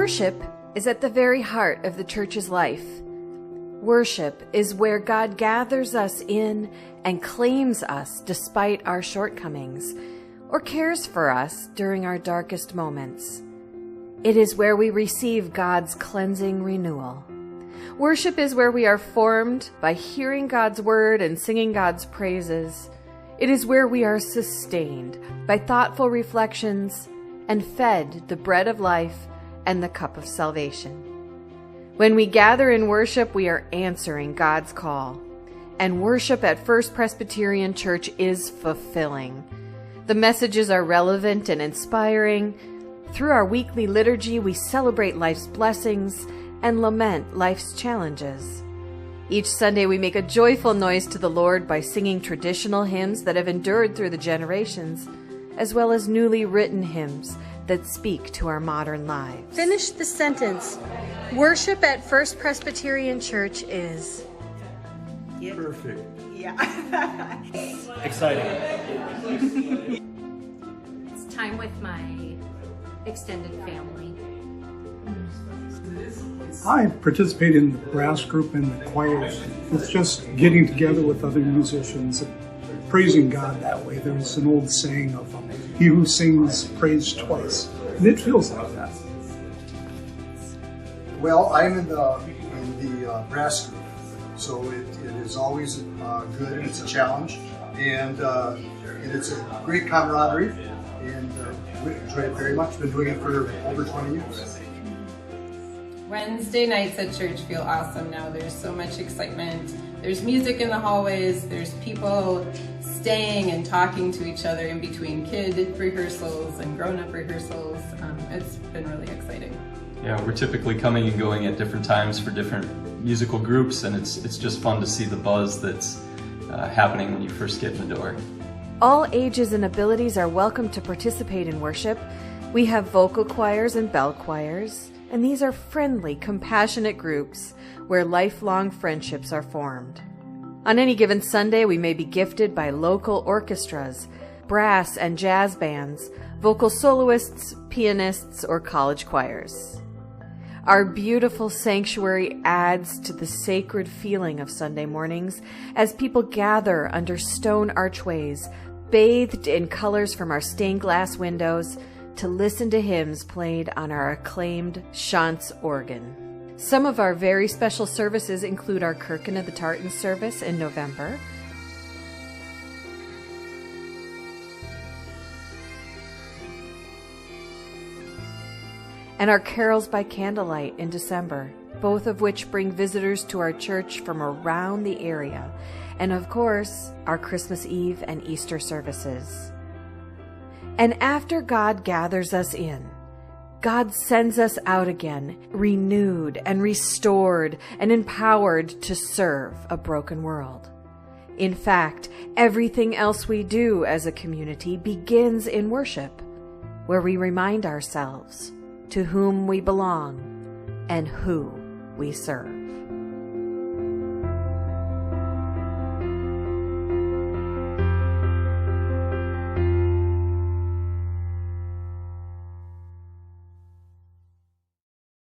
Worship is at the very heart of the church's life. Worship is where God gathers us in and claims us despite our shortcomings, or cares for us during our darkest moments. It is where we receive God's cleansing renewal. Worship is where we are formed by hearing God's word and singing God's praises. It is where we are sustained by thoughtful reflections and fed the bread of life and the cup of salvation. When we gather in worship, we are answering God's call. And worship at First Presbyterian Church is fulfilling. The messages are relevant and inspiring. Through our weekly liturgy, we celebrate life's blessings and lament life's challenges. Each Sunday, we make a joyful noise to the Lord by singing traditional hymns that have endured through the generations, as well as newly written hymns that speak to our modern lives. Finish the sentence. Worship at First Presbyterian Church is... Perfect. Yeah. Exciting. It's time with my extended family. I participate in the brass group and the choirs. It's just getting together with other musicians and praising God that way. There's an old saying of he who sings praise twice, and it feels like that. Well, I'm in the brass group, so it is always good. It's a challenge, and it's a great camaraderie, and we enjoy it very much. Been doing it for over 20 years. Wednesday nights at church feel awesome now. There's so much excitement. There's music in the hallways. There's people staying and talking to each other in between kid rehearsals and grown-up rehearsals. It's been really exciting. Yeah, we're typically coming and going at different times for different musical groups, and it's just fun to see the buzz that's happening when you first get in the door. All ages and abilities are welcome to participate in worship. We have vocal choirs and bell choirs, and these are friendly, compassionate groups where lifelong friendships are formed. On any given Sunday, we may be gifted by local orchestras, brass and jazz bands, vocal soloists, pianists, or college choirs. Our beautiful sanctuary adds to the sacred feeling of Sunday mornings as people gather under stone archways, bathed in colors from our stained glass windows, to listen to hymns played on our acclaimed Chants organ. Some of our very special services include our Kirkin of the Tartan service in November, and our Carols by Candlelight in December, both of which bring visitors to our church from around the area, and of course, our Christmas Eve and Easter services. And after God gathers us in, God sends us out again, renewed and restored and empowered to serve a broken world. In fact, everything else we do as a community begins in worship, where we remind ourselves to whom we belong and who we serve.